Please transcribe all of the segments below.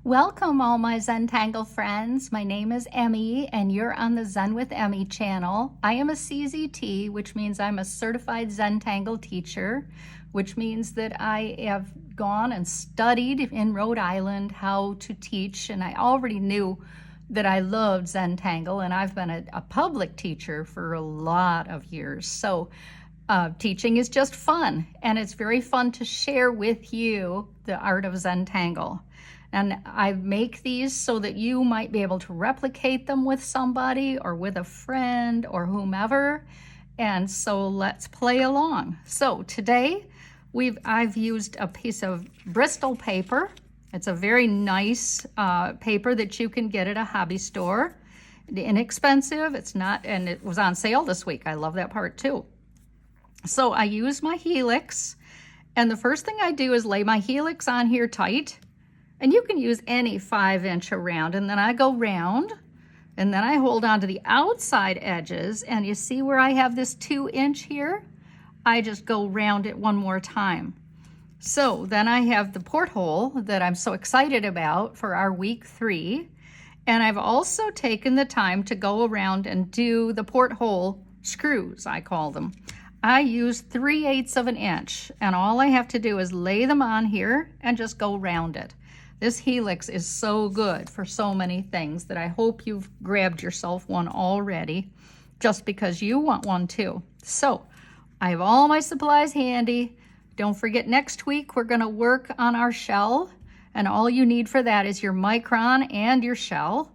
Welcome all my Zentangle friends. My name is Emmy and you're on the Zen with Emmy channel. I am a CZT, which means I'm a certified Zentangle teacher, which means that I have gone and studied in Rhode Island how to teach, and I already knew that I loved Zentangle, and I've been a public teacher for a lot of years. So teaching is just fun, and it's very fun to share with you the art of Zentangle. And I make these so that you might be able to replicate them with somebody or with a friend or whomever. And so let's play along. So today I've used a piece of Bristol paper. It's a very nice paper that you can get at a hobby store. Inexpensive, it's not, and it was on sale this week. I love that part too. So I use my helix, and the first thing I do is lay my helix on here tight. And you can use any 5-inch around, and then I go round, and then I hold on to the outside edges, and you see where I have this 2-inch here? I just go round it one more time. So then I have the porthole that I'm so excited about for our week 3, and I've also taken the time to go around and do the porthole screws, I call them. I use 3/8 of an inch, and all I have to do is lay them on here and just go round it. This helix is so good for so many things that I hope you've grabbed yourself one already, just because you want one too. So I have all my supplies handy. Don't forget, next week we're going to work on our shell, and all you need for that is your micron and your shell.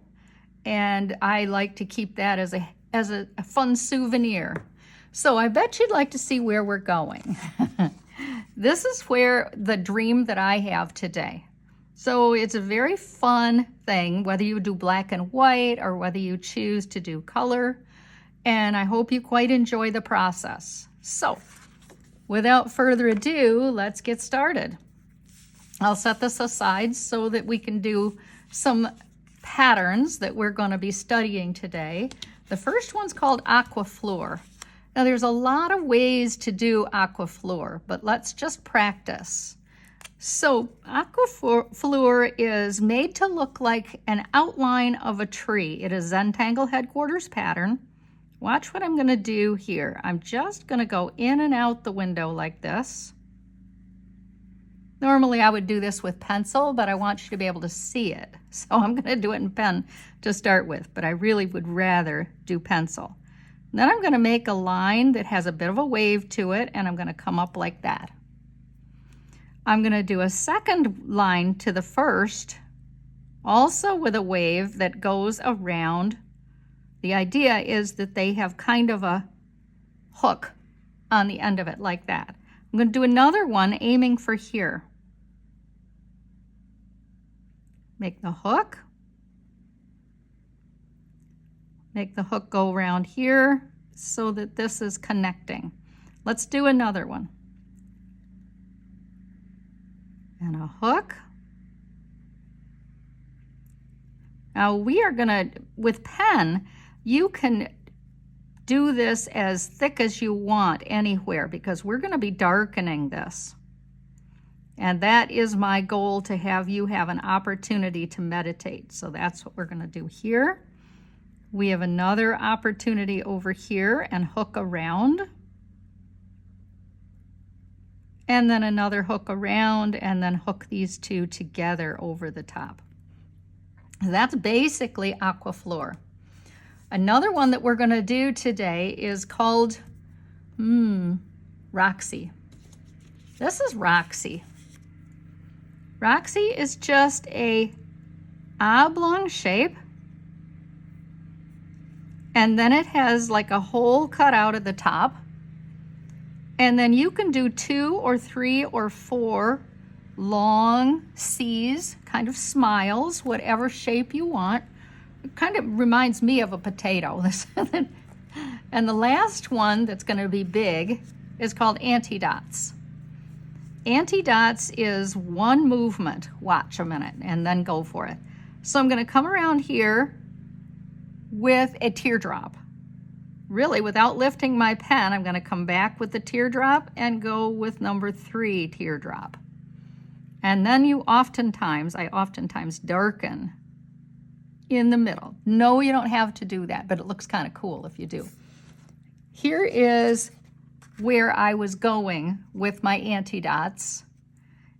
And I like to keep that as a fun souvenir. So I bet you'd like to see where we're going. This is where the dream that I have today. So it's a very fun thing, whether you do black and white or whether you choose to do color. And I hope you quite enjoy the process. So without further ado, let's get started. I'll set this aside so that we can do some patterns that we're going to be studying today. The first one's called Aqua Floor. Now there's a lot of ways to do Aqua Floor, but let's just practice. So Aqua Floor is made to look like an outline of a tree. It is Zentangle headquarters pattern. Watch what I'm going to do here. I'm just going to go in and out the window like this. Normally I would do this with pencil, but I want you to be able to see it. So I'm going to do it in pen to start with, but I really would rather do pencil. And then I'm going to make a line that has a bit of a wave to it, and I'm going to come up like that. I'm going to do a second line to the first, also with a wave that goes around. The idea is that they have kind of a hook on the end of it like that. I'm going to do another one aiming for here. Make the hook. Make the hook go around here so that this is connecting. Let's do another one. And a hook. Now we are gonna, with pen, you can do this as thick as you want anywhere, because we're gonna be darkening this. And that is my goal, to have you have an opportunity to meditate. So that's what we're gonna do here. We have another opportunity over here and hook around. And then another hook around, and then hook these two together over the top. That's basically Aqua Floor. Another one that we're going to do today is called roxi. This is roxi. Roxi is just a oblong shape, and then it has like a hole cut out at the top. And then you can do 2 or 3 or 4 long C's, kind of smiles, whatever shape you want. It kind of reminds me of a potato. And the last one that's going to be big is called antidots. Antidots is one movement. Watch a minute and then go for it. So I'm going to come around here with a teardrop. Really, without lifting my pen, I'm going to come back with the teardrop and go with number 3 teardrop. And then I oftentimes darken in the middle. No, you don't have to do that, but it looks kind of cool if you do. Here is where I was going with my antidots.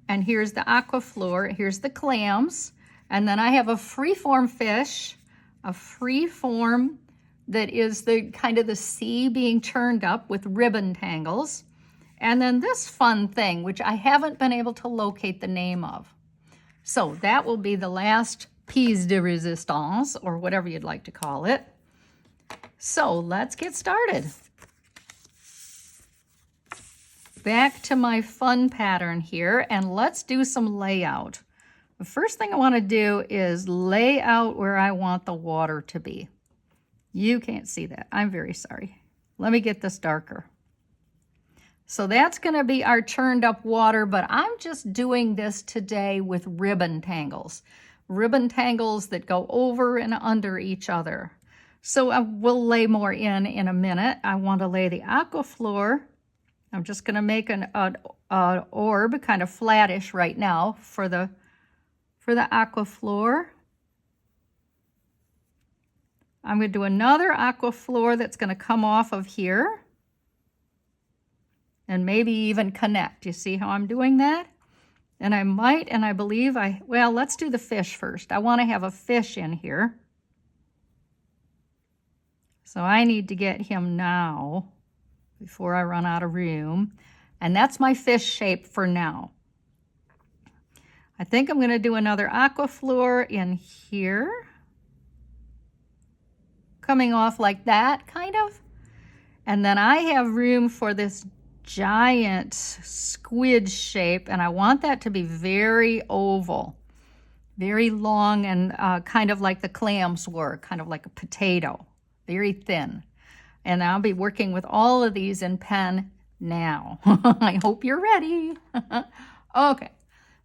And here's the Aqua Floor, here's the clams. And then I have a freeform fish, a freeform that is the kind of the sea being turned up with ribbon tangles. And then this fun thing, which I haven't been able to locate the name of. So that will be the last piece de resistance, or whatever you'd like to call it. So let's get started. Back to my fun pattern here, and let's do some layout. The first thing I want to do is lay out where I want the water to be. You can't see that. I'm very sorry. Let me get this darker. So that's going to be our churned up water, but I'm just doing this today with ribbon tangles. Ribbon tangles that go over and under each other. So I will lay more in a minute. I want to lay the Aqua Floor. I'm just going to make an orb, kind of flattish right now for the Aqua Floor. I'm going to do another Aqua Floor that's going to come off of here and maybe even connect. You see how I'm doing that? And I might, and I believe well, let's do the fish first. I want to have a fish in here. So I need to get him now before I run out of room. And that's my fish shape for now. I think I'm going to do another Aqua Floor in here. Coming off like that, kind of. And then I have room for this giant squid shape, and I want that to be very oval, very long, and kind of like the clams were, kind of like a potato, very thin. And I'll be working with all of these in pen now. I hope you're ready. Okay,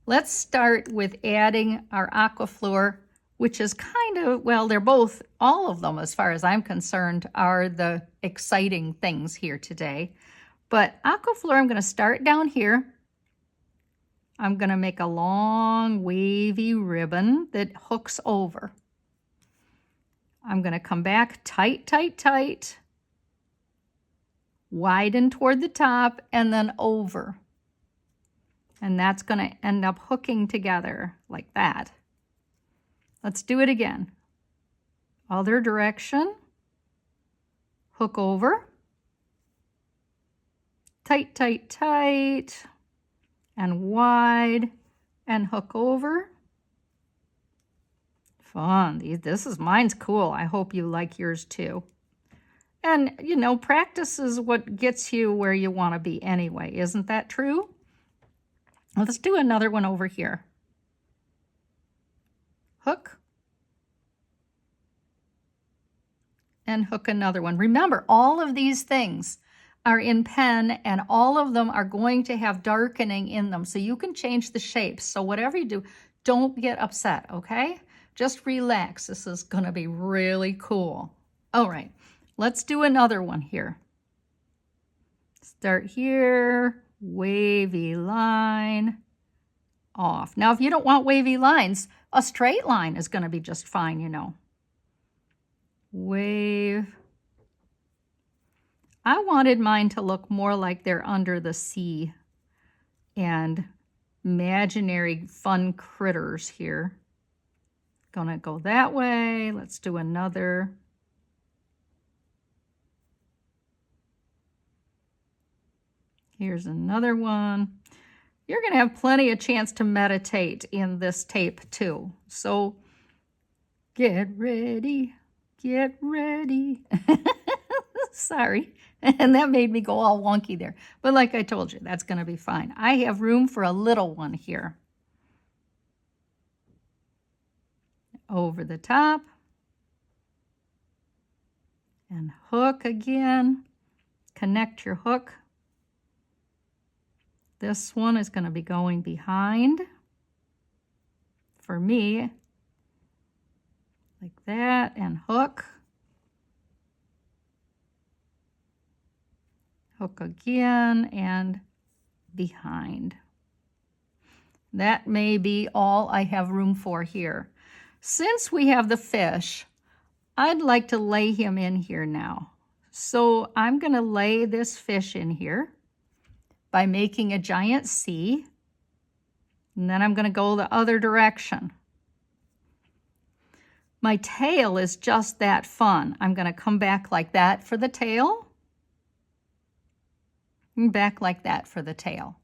let's start with adding our Aqua Floor, which is kind of, well, they're both, all of them as far as I'm concerned, are the exciting things here today. But Aqua Floor, I'm going to start down here. I'm going to make a long wavy ribbon that hooks over. I'm going to come back tight, tight, tight, widen toward the top, and then over. And that's going to end up hooking together like that. Let's do it again. Other direction, hook over, tight, tight, tight, and wide, and hook over. Fun. Mine's cool. I hope you like yours too. And, you know, practice is what gets you where you want to be anyway. Isn't that true? Let's do another one over here. Hook. And hook another one. Remember, all of these things are in pen, and all of them are going to have darkening in them. So you can change the shapes. So whatever you do, don't get upset, okay? Just relax. This is going to be really cool. All right. Let's do another one here. Start here, wavy line, off. Now, if you don't want wavy lines, a straight line is going to be just fine, you know. Wave. I wanted mine to look more like they're under the sea and imaginary fun critters here. Gonna go that way. Let's do another. Here's another one. You're going to have plenty of chance to meditate in this tape too. So get ready, get ready. Sorry. And that made me go all wonky there. But like I told you, that's going to be fine. I have room for a little one here. Over the top. And hook again. Connect your hook. This one is going to be going behind for me, like that, and hook. Hook again and behind. That may be all I have room for here. Since we have the fish, I'd like to lay him in here now. So I'm going to lay this fish in here by making a giant C. And then I'm going to go the other direction. My tail is just that fun. I'm going to come back like that for the tail. And back like that for the tail.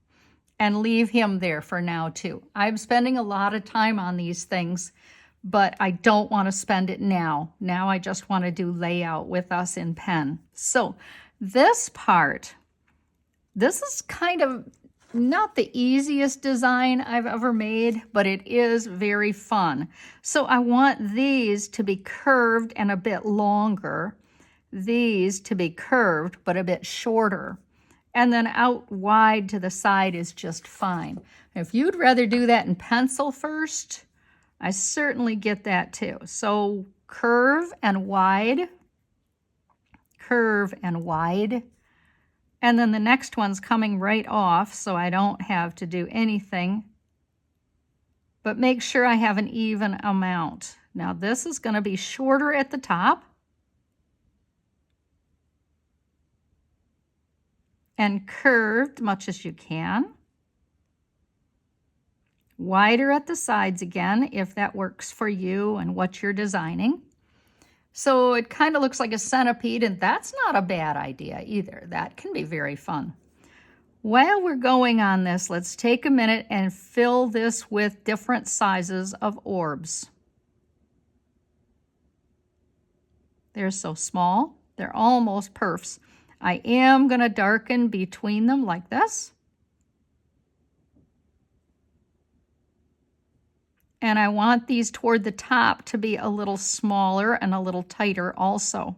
And leave him there for now too. I'm spending a lot of time on these things, but I don't want to spend it now. Now I just want to do layout with us in pen. So this part, this is kind of not the easiest design I've ever made, but it is very fun. So I want these to be curved and a bit longer. These to be curved, but a bit shorter. And then out wide to the side is just fine. If you'd rather do that in pencil first, I certainly get that too. So curve and wide, curve and wide. And then the next one's coming right off, so I don't have to do anything. But make sure I have an even amount. Now this is going to be shorter at the top. And curved much as you can. Wider at the sides again, if that works for you and what you're designing. So it kind of looks like a centipede, and that's not a bad idea either. That can be very fun. While we're going on this, let's take a minute and fill this with different sizes of orbs. They're so small, they're almost perfs. I am going to darken between them like this. And I want these toward the top to be a little smaller and a little tighter also.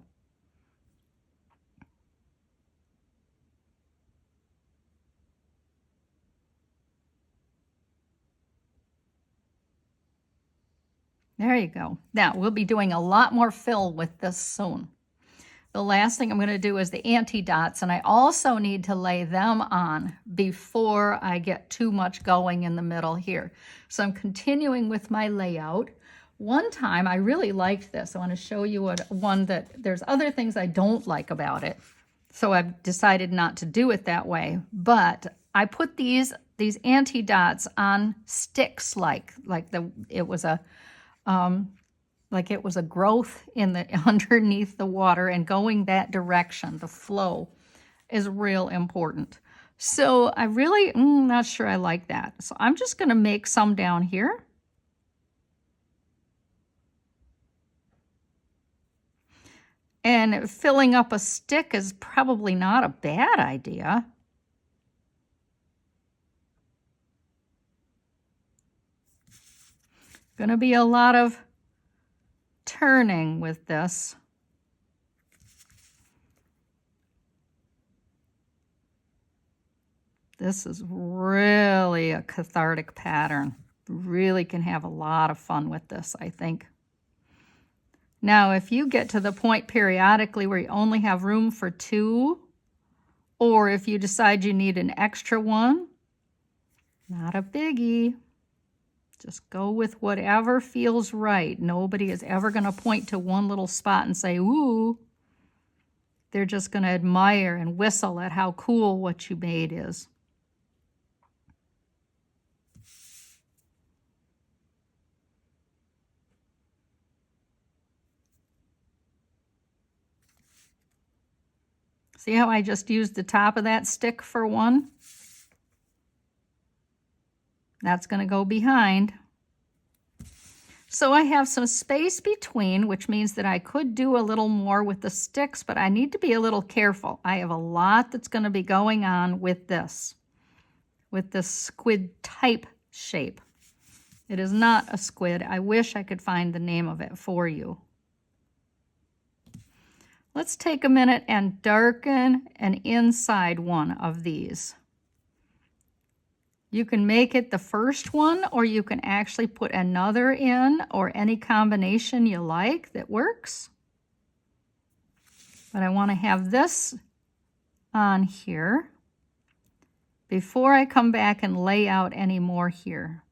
There you go. Now we'll be doing a lot more fill with this soon. The last thing I'm going to do is the antidots, and I also need to lay them on before I get too much going in the middle here. So I'm continuing with my layout. One time I really liked this. I want to show you one that there's other things I don't like about it. So I've decided not to do it that way. But I put these antidots on sticks it was a growth in the underneath the water, and going that direction, the flow, is real important. So I really not sure I like that. So I'm just going to make some down here. And filling up a stick is probably not a bad idea. Going to be a lot of turning with this. This is really a cathartic pattern. Really can have a lot of fun with this, I think. Now, if you get to the point periodically where you only have room for 2, or if you decide you need an extra one, not a biggie. Just go with whatever feels right. Nobody is ever going to point to one little spot and say, ooh. They're just going to admire and whistle at how cool what you made is. See how I just used the top of that stick for one? That's going to go behind. So I have some space between, which means that I could do a little more with the sticks, but I need to be a little careful. I have a lot that's going to be going on with this squid type shape. It is not a squid. I wish I could find the name of it for you. Let's take a minute and darken an inside one of these. You can make it the first one, or you can actually put another in, or any combination you like that works. But I want to have this on here before I come back and lay out any more here.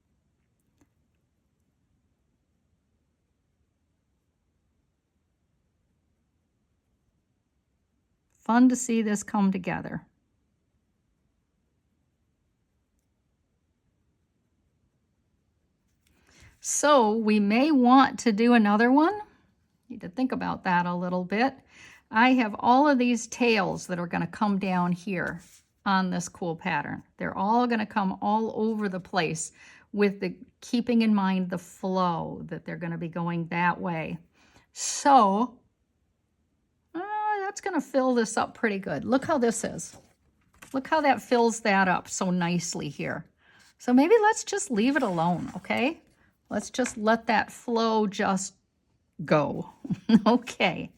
Fun to see this come together. So we may want to do another one. Need to think about that a little bit. I have all of these tails that are going to come down here on this cool pattern. They're all going to come all over the place with the keeping in mind the flow that they're going to be going that way. So that's going to fill this up pretty good. Look how this is. Look how that fills that up so nicely here. So maybe let's just leave it alone, okay? Let's just let that flow just go. Okay.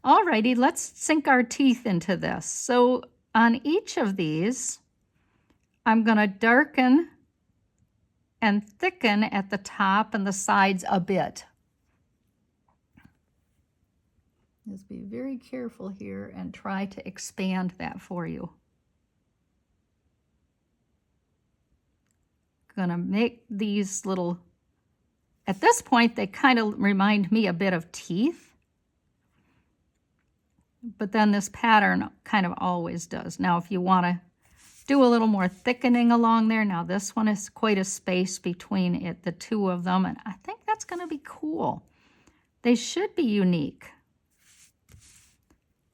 Alrighty, let's sink our teeth into this. So on each of these, I'm going to darken and thicken at the top and the sides a bit. Just be very careful here and try to expand that for you. Gonna make these little, at this point, they kind of remind me a bit of teeth. But then this pattern kind of always does. Now, if you want to do a little more thickening along there, now this one is quite a space between it, the two of them, and I think that's going to be cool. They should be unique.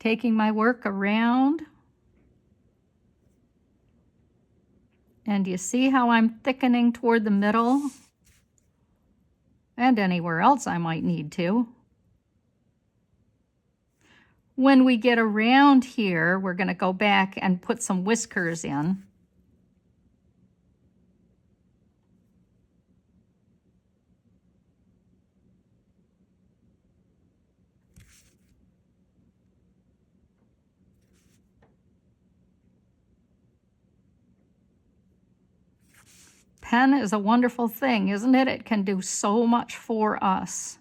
Taking my work around. And you see how I'm thickening toward the middle? And anywhere else I might need to. When we get around here, we're going to go back and put some whiskers in. Pen is a wonderful thing, isn't it? It can do so much for us.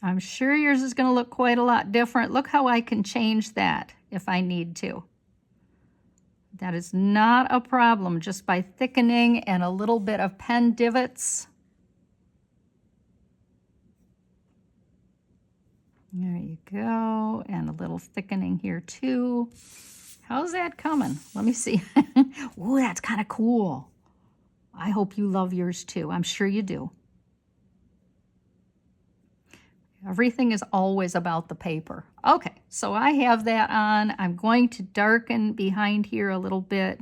I'm sure yours is going to look quite a lot different. Look how I can change that if I need to. That is not a problem, just by thickening and a little bit of pen divots. There you go, and a little thickening here too. How's that coming? Let me see. Ooh, that's kind of cool. I hope you love yours too. I'm sure you do. Everything is always about the paper. Okay, so I have that on. I'm going to darken behind here a little bit,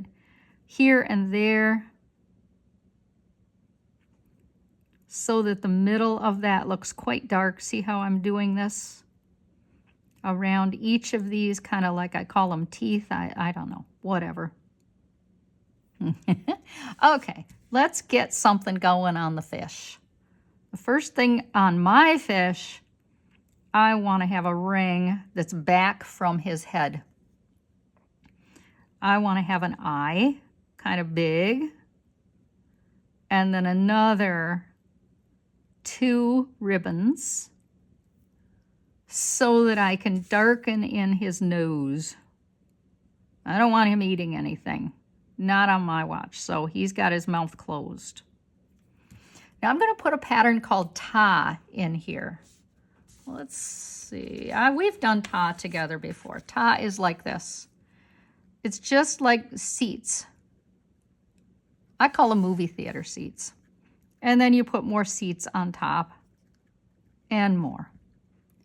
here and there, so that the middle of that looks quite dark. See how I'm doing this? Around each of these, kind of like I call them teeth. I don't know, whatever. Okay, let's get something going on the fish. The first thing on my fish, I want to have a ring that's back from his head. I want to have an eye, kind of big, and then another 2 ribbons so that I can darken in his nose. I don't want him eating anything, not on my watch, so he's got his mouth closed. Now I'm going to put a pattern called Ta in here. Let's see. We've done Ta together before. Ta is like this. It's just like seats. I call them movie theater seats. And then you put more seats on top and more.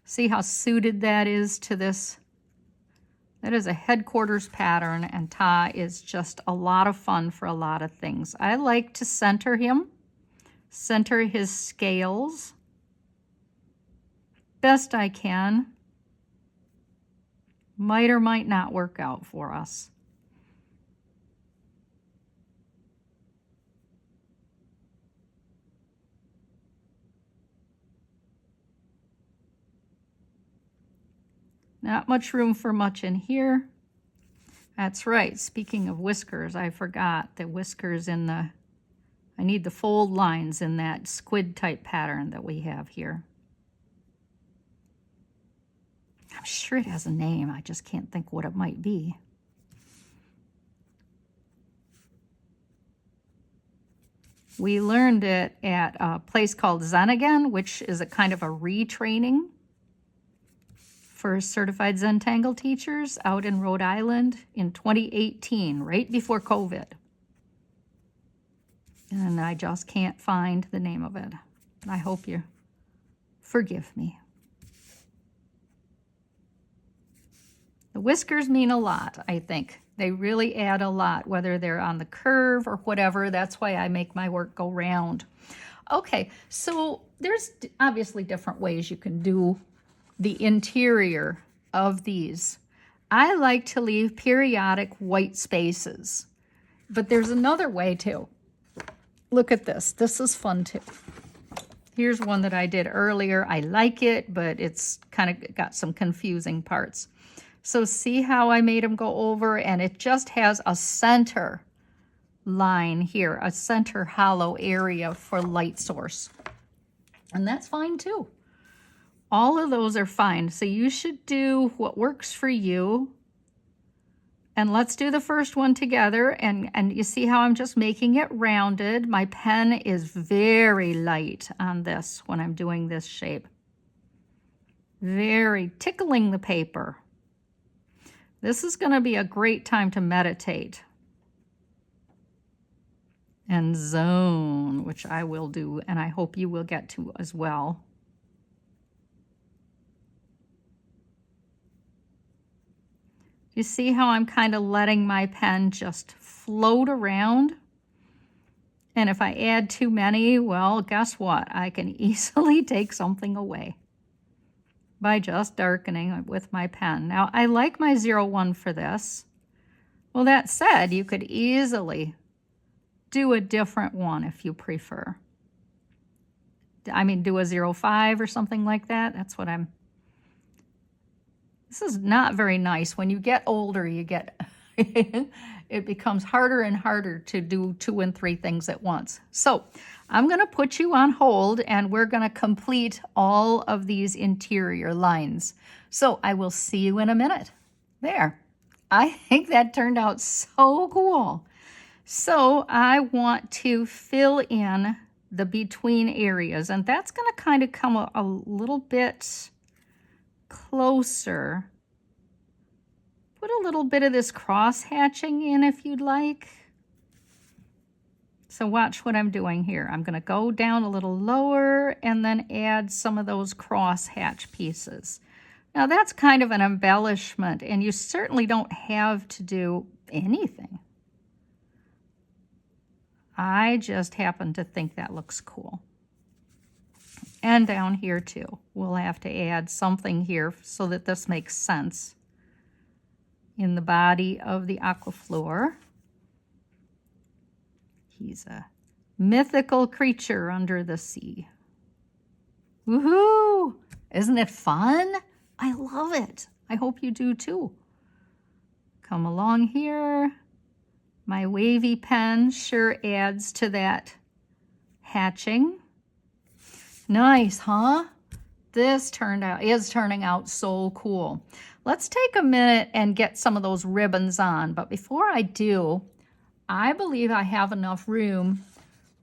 See how suited that is to this? That is a headquarters pattern, and Ta is just a lot of fun for a lot of things. I like to center him, center his scales best I can. Might or might not work out for us. Not much room for much in here. That's right, speaking of whiskers, I forgot the whiskers in I need the fold lines in that squid type pattern that we have here. I'm sure it has a name. I just can't think what it might be. We learned it at a place called Zentangle, which is a kind of a retraining for certified Zentangle teachers out in Rhode Island in 2018, right before COVID. And I just can't find the name of it. I hope you forgive me. The whiskers mean a lot, I think. They really add a lot, whether they're on the curve or whatever. That's why I make my work go round. Okay, so there's obviously different ways you can do the interior of these. I like to leave periodic white spaces, but there's another way too. Look at this. This is fun too. Here's one that I did earlier. I like it, but it's kind of got some confusing parts. So see how I made them go over, and it just has a center line here, a center hollow area for light source. And that's fine too. All of those are fine. So you should do what works for you. And let's do the first one together. And you see how I'm just making it rounded. My pen is very light on this when I'm doing this shape. Very tickling the paper. This is going to be a great time to meditate and zone, which I will do, and I hope you will get to as well. You see how I'm kind of letting my pen just float around? And if I add too many, well, guess what? I can easily take something away by just darkening with my pen. Now, I like my 01 for this. Well, that said, you could easily do a different one if you prefer. I mean, do a 05 or something like that. That's what I'm... This is not very nice. When you get older, you get... it becomes harder and harder to do 2 and 3 things at once. So I'm going to put you on hold, and we're going to complete all of these interior lines. So I will see you in a minute. There. I think that turned out so cool. So I want to fill in the between areas, and that's going to kind of come a little bit closer. Put a little bit of this cross hatching in if you'd like. So watch what I'm doing here. I'm going to go down a little lower and then add some of those cross hatch pieces. Now that's kind of an embellishment, and you certainly don't have to do anything. I just happen to think that looks cool. And down here too. We'll have to add something here so that this makes sense in the body of the Aqua Floor. He's a mythical creature under the sea. Woohoo! Isn't it fun? I love it. I hope you do too. Come along here. My wavy pen sure adds to that hatching. Nice, huh? This is turning out so cool. Let's take a minute and get some of those ribbons on. But before I do, I believe I have enough room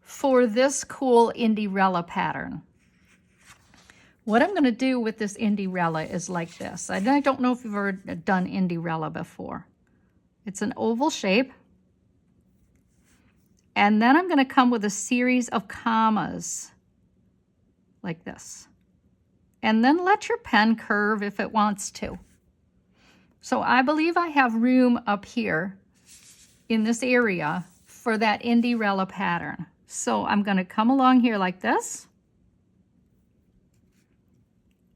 for this cool Indirella pattern. What I'm going to do with this Indirella is like this. I don't know if you've ever done Indirella before. It's an oval shape. And then I'm going to come with a series of commas like this. And then let your pen curve if it wants to. So I believe I have room up here in this area for that Indirella pattern. So I'm going to come along here like this.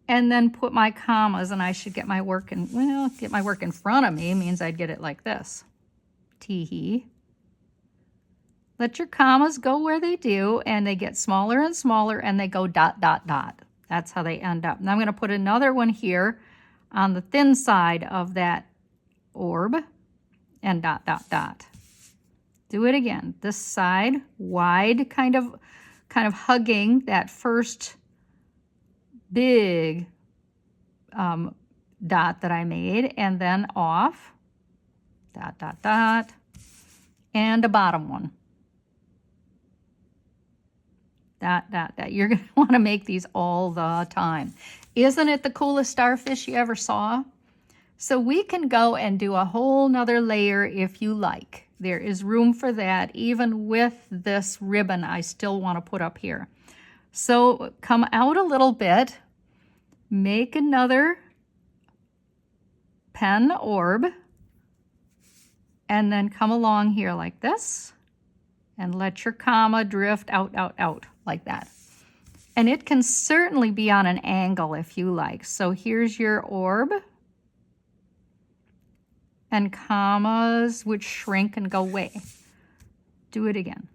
And then put my commas, and I should get my work in, well, get my work in front of me means I'd get it like this. Tee-hee. Let your commas go where they do, and they get smaller and smaller, and they go dot, dot, dot. That's how they end up. Now I'm going to put another one here on the thin side of that orb, and dot, dot, dot. Do it again. This side, wide, kind of hugging that first big dot that I made, and then off, dot, dot, dot, and a bottom one. Dot, dot, dot. You're going to want to make these all the time. Isn't it the coolest starfish you ever saw? So we can go and do a whole nother layer if you like. There is room for that. Even with this ribbon, I still want to put up here. So come out a little bit, make another pen orb, and then come along here like this, and let your comma drift out, out, out, like that. And it can certainly be on an angle if you like. So here's your orb. And commas would shrink and go away. Do it again.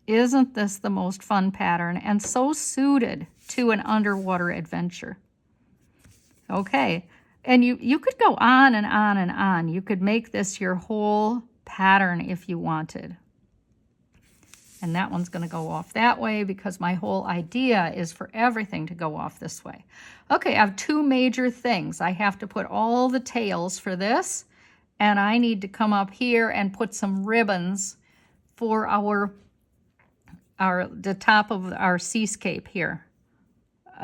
Isn't this the most fun pattern and so suited to an underwater adventure? Okay, and you could go on and on and on. You could make this your whole pattern if you wanted. And that one's going to go off that way because my whole idea is for everything to go off this way. Okay, I have two major things. I have to put all the tails for this, and I need to come up here and put some ribbons for the top of our seascape here.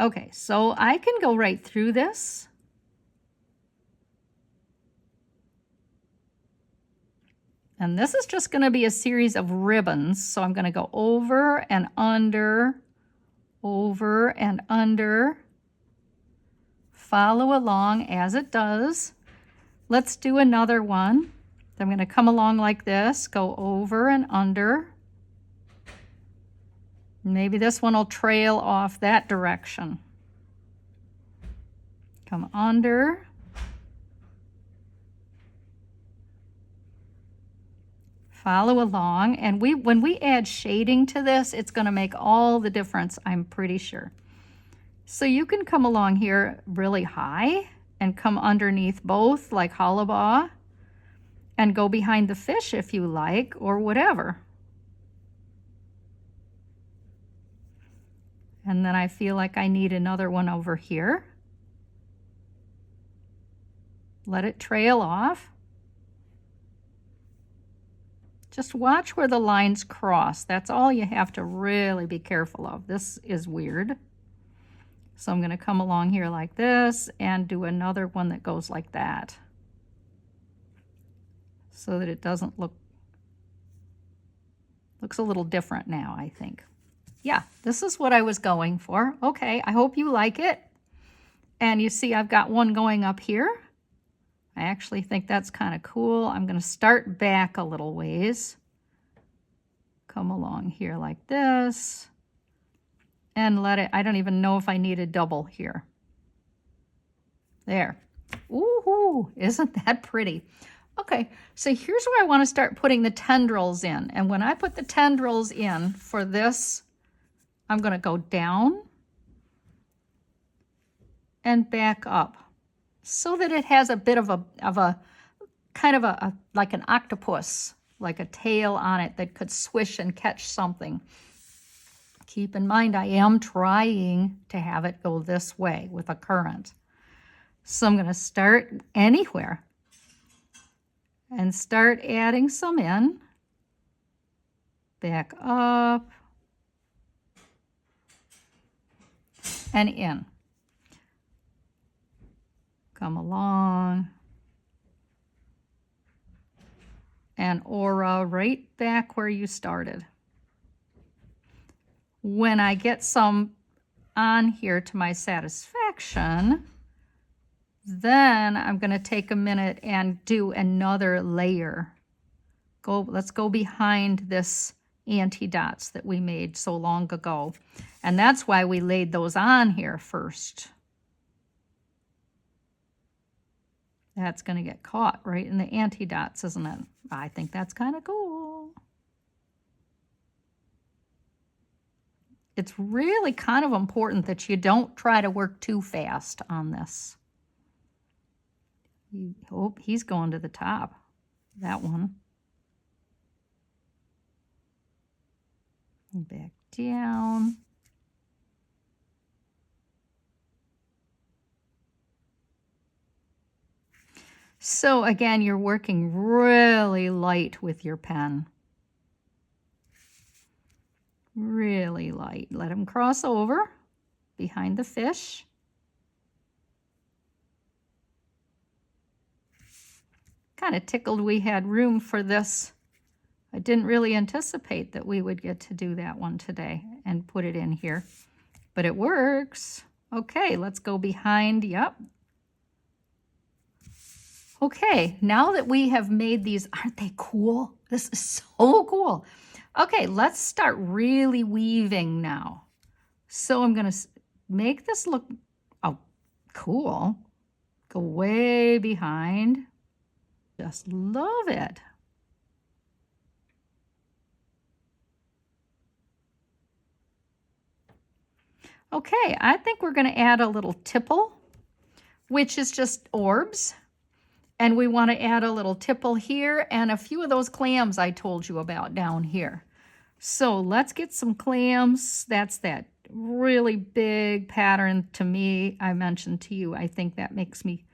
Okay, so I can go right through this. And this is just going to be a series of ribbons. So I'm going to go over and under, over and under. Follow along as it does. Let's do another one. I'm going to come along like this, go over and under. Maybe this one will trail off that direction. Come under. Follow along, and when we add shading to this, it's going to make all the difference, I'm pretty sure. So you can come along here really high and come underneath both like hollabaugh and go behind the fish if you like, or whatever. And then I feel like I need another one over here. Let it trail off. Just watch where the lines cross. That's all you have to really be careful of. This is weird. So I'm going to come along here like this and do another one that goes like that, so that it doesn't looks a little different now, I think. Yeah, this is what I was going for. Okay, I hope you like it. And you see I've got one going up here. I actually think that's kind of cool. I'm going to start back a little ways. Come along here like this. And let it, I don't even know if I need a double here. There. Ooh, isn't that pretty? Okay, so here's where I want to start putting the tendrils in. And when I put the tendrils in for this, I'm going to go down and back up, so that it has a bit of a kind of a like an octopus, like a tail on it that could swish and catch something. Keep in mind, I am trying to have it go this way with a current. So I'm going to start anywhere and start adding some in, back up, and in. Come along, and aura right back where you started. When I get some on here to my satisfaction, then I'm going to take a minute and do another layer. Let's go behind this antidots that we made so long ago. And that's why we laid those on here first. That's going to get caught right in the antidots, isn't it? I think that's kind of cool. It's really kind of important that you don't try to work too fast on this. Oh, he's going to the top. That one. Back down. So again, you're working really light with your pen. Really light. Let them cross over behind the fish. Kind of tickled we had room for this. I didn't really anticipate that we would get to do that one today and put it in here, but it works. Okay, let's go behind, yep. Okay, now that we have made these, aren't they cool? This is so cool. Okay, let's start really weaving now. So I'm gonna make this look, oh, cool. Go way behind. Just love it. Okay, I think we're gonna add a little tipple, which is just orbs. And we want to add a little tipple here and a few of those clams I told you about down here. So let's get some clams. That's that really big pattern to me I mentioned to you. I think that makes me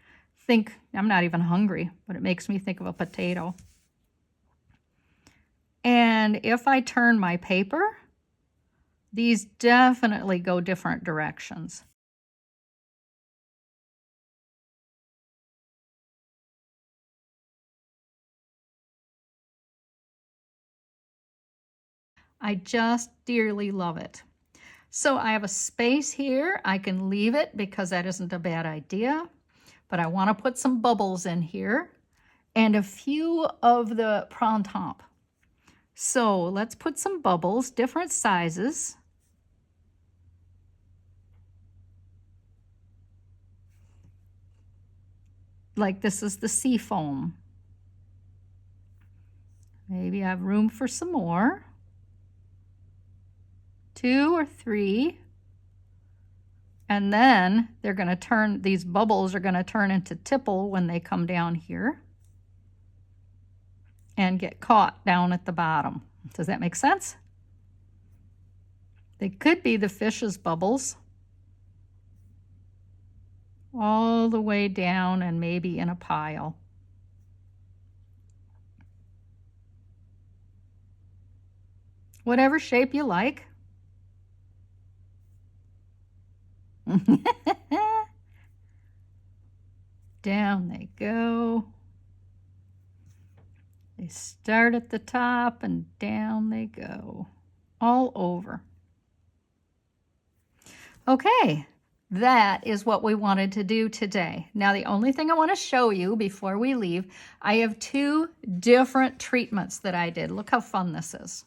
think, I'm not even hungry, but it makes me think of a potato. And if I turn my paper, these definitely go different directions. I just dearly love it. So I have a space here. I can leave it because that isn't a bad idea, but I want to put some bubbles in here and a few of the printemps. So let's put some bubbles, different sizes. Like this is the sea foam. Maybe I have room for some more. 2 or 3. And then they're going to turn, these bubbles are going to turn into tipple when they come down here and get caught down at the bottom. Does that make sense? They could be the fish's bubbles all the way down and maybe in a pile. Whatever shape you like. Down they go. They start at the top and down they go, all over. Okay, that is what we wanted to do today. Now, the only thing I want to show you before we leave, I have 2 different treatments that I did. Look how fun this is.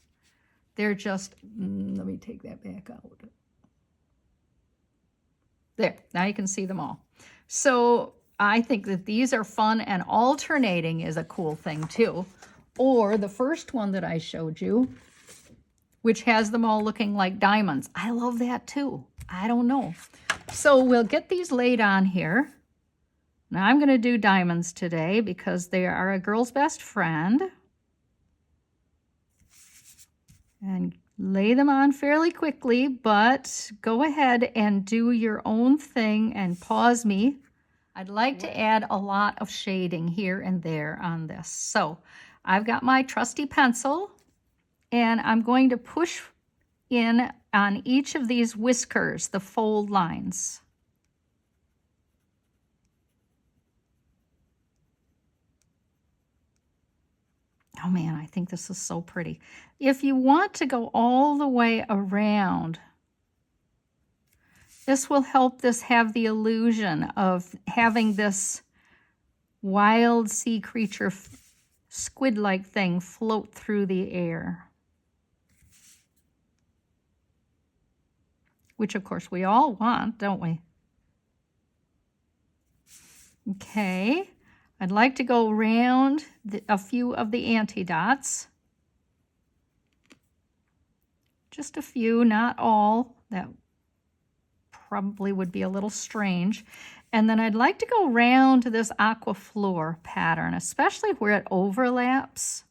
They're just, let me take that back out. There, now you can see them all. So I think that these are fun, and alternating is a cool thing too. Or the first one that I showed you, which has them all looking like diamonds. I love that too. I don't know. So we'll get these laid on here. Now I'm going to do diamonds today because they are a girl's best friend. And lay them on fairly quickly, but go ahead and do your own thing and pause me. I'd like to add a lot of shading here and there on this. So I've got my trusty pencil and I'm going to push in on each of these whiskers, the fold lines. Oh man, I think this is so pretty. If you want to go all the way around, this will help this have the illusion of having this wild sea creature squid-like thing float through the air. Which of course we all want, don't we? Okay, I'd like to go around a few of the antidots. Just a few, not all. That probably would be a little strange. And then I'd like to go around to this Aqua Floor pattern, especially where it overlaps.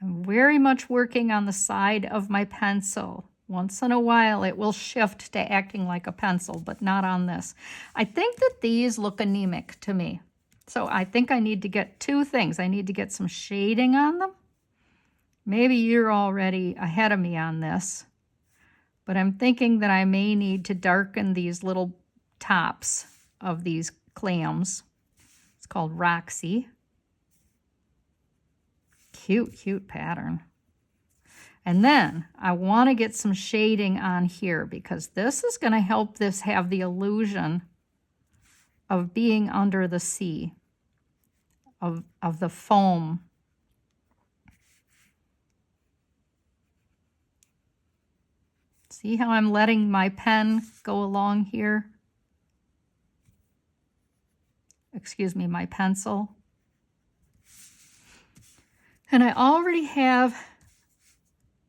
I'm very much working on the side of my pencil. Once in a while, it will shift to acting like a pencil, but not on this. I think that these look anemic to me. So I think I need to get two things. I need to get some shading on them. Maybe you're already ahead of me on this, but I'm thinking that I may need to darken these little tops of these clams. It's called Roxy. Cute, cute pattern. And then I want to get some shading on here because this is going to help this have the illusion of being under the sea, of the foam. See how I'm letting my pen go along here? Excuse me, my pencil. And I already have,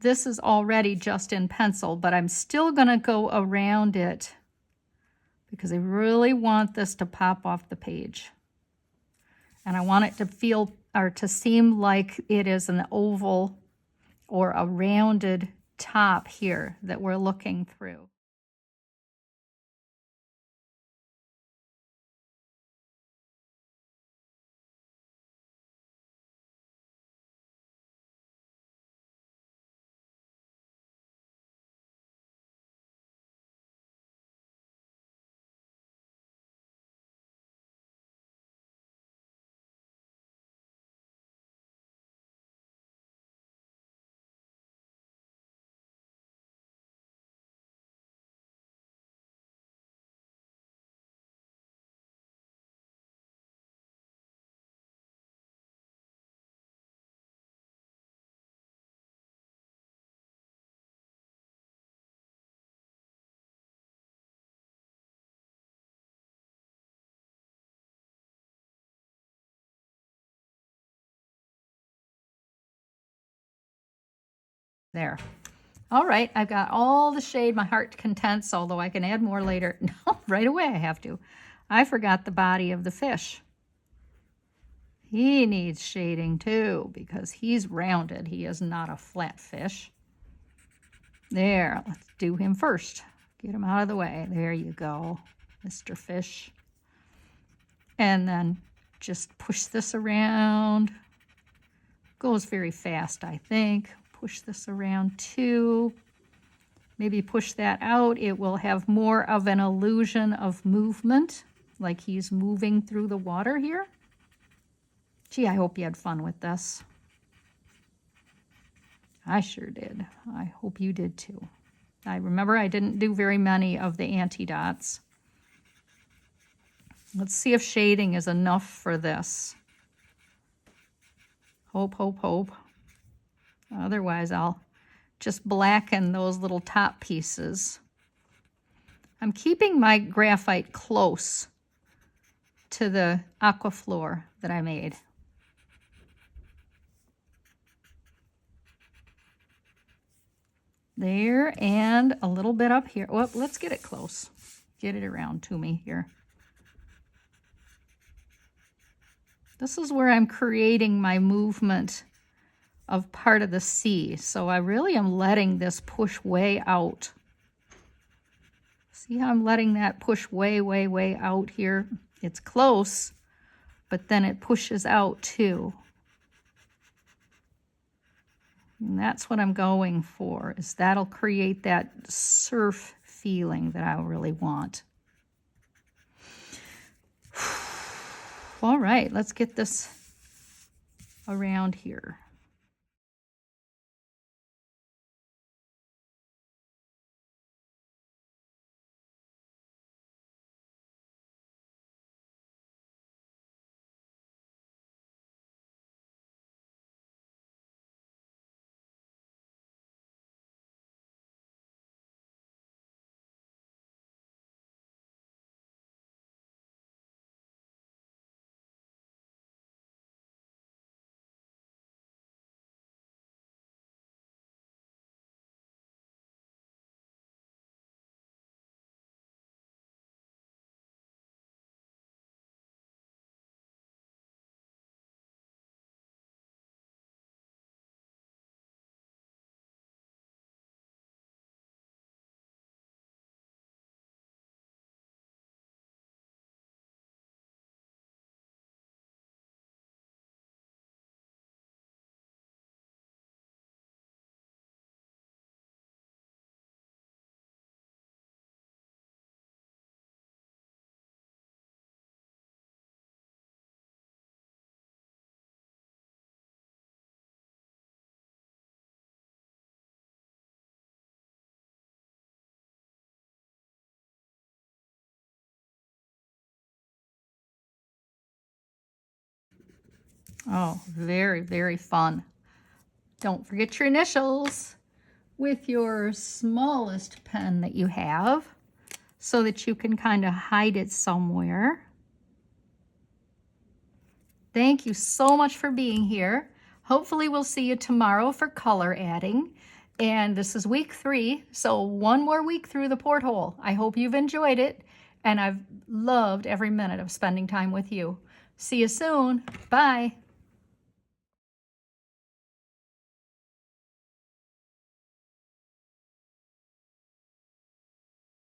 this is already just in pencil, but I'm still going to go around it because I really want this to pop off the page. And I want it to feel, or to seem like it is an oval or a rounded top here that we're looking through. There. All right, I've got all the shade my heart contents, although I can add more later. No, right away I have to. I forgot the body of the fish. He needs shading too because he's rounded. He is not a flat fish. There, let's do him first. Get him out of the way. There you go, Mr. Fish. And then just push this around. Goes very fast, I think. Push this around too. Maybe push that out. It will have more of an illusion of movement, like he's moving through the water here. Gee, I hope you had fun with this. I sure did. I hope you did too. I remember I didn't do very many of the antidots. Let's see if shading is enough for this. Hope, hope, hope. Otherwise, I'll just blacken those little top pieces. I'm keeping my graphite close to the Aqua Floor that I made. There, and a little bit up here. Well, let's get it close. Get it around to me here. This is where I'm creating my movement of part of the sea. So I really am letting this push way out. See how I'm letting that push way, way, way out here? It's close, but then it pushes out too. And that's what I'm going for, is that'll create that surf feeling that I really want. All right, let's get this around here. Oh, very, very fun. Don't forget your initials with your smallest pen that you have so that you can kind of hide it somewhere. Thank you so much for being here. Hopefully we'll see you tomorrow for color adding. And this is week 3, so one more week through the Porthole. I hope you've enjoyed it, and I've loved every minute of spending time with you. See you soon. Bye.